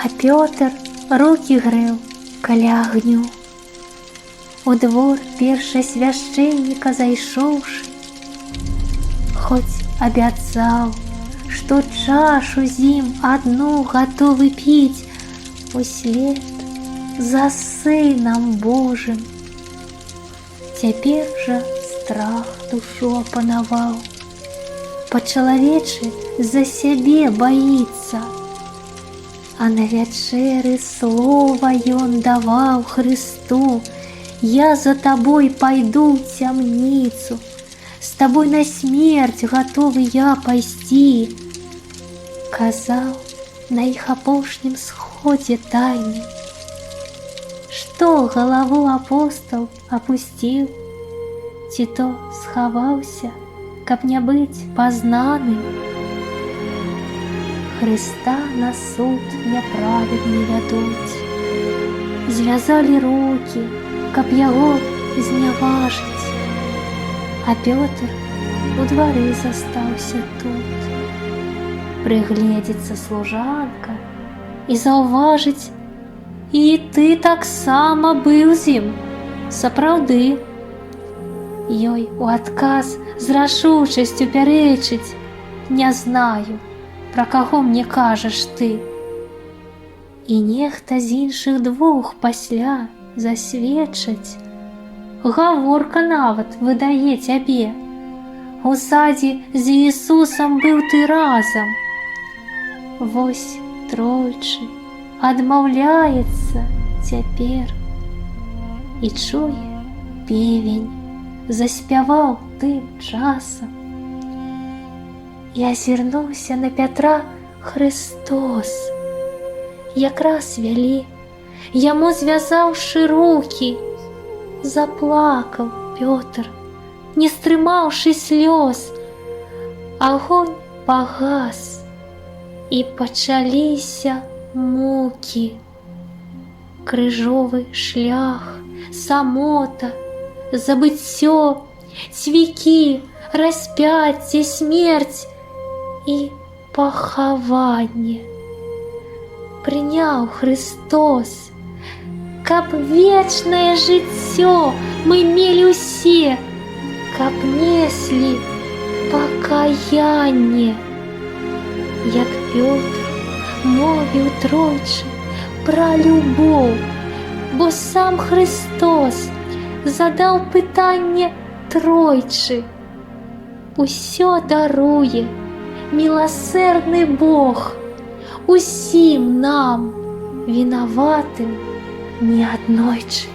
А Пётр руки грэў каля агню. У двор першасвяшчэнніка зайшоўшы, хоць абяцаў, што чашу з ім адну гатовы піць услед за Сынам Божым. Цяпер жа страх душу апанаваў. Па-чалавечы за сябе баіцца. А на вячэры слова ён даваў Хрысту: «Я за табой пайду ў цямніцу, з табой на смерць гатовы я пайсці». Казаў на іх апошнім сходзе тайны. Што галаву апостол апусціў, ці то схаваўся, каб не быць пазнаным. Хрыста на суд няправедны вядуць. Звязалі рукі, каб яго зняважыць. А Пётр у двары застаўся тут. Прыгледзіцца служанка і заўважыць: «І ты таксама быў з ім, сапраўды». Ёй у адказ з рашучасцю пярэчыць: «Не знаю, пра каго мне кажаш ты». І нехта з іншых двух пасля засведчаць. Гаворка нават выдае цябе: «У садзе з Ісусам быў ты разам». Вось тройчы адмаўляецца цяпер. І чуе, певень заспяваў тым часам. І азірнуўся на Пятра Хрыстос. Якраз вялі, яму звязаўшы рукі. Заплакаў Пётр, не стрымаўшы слёз. Агонь пагас, і пачаліся мукі. Крыжовы шлях, самота, забыццё, цвікі, распяцце, смерць і пахаванне. Прыняў Хрыстос, каб вечнае жыццё мы мелі ўсе, каб неслі пакаянне. Як Пётр мовіў тройчы пра любоў, бо сам Хрыстос задаў пытанне тройчы. Усё даруе міласэрны Бог усім нам, вінаватым неаднойчы.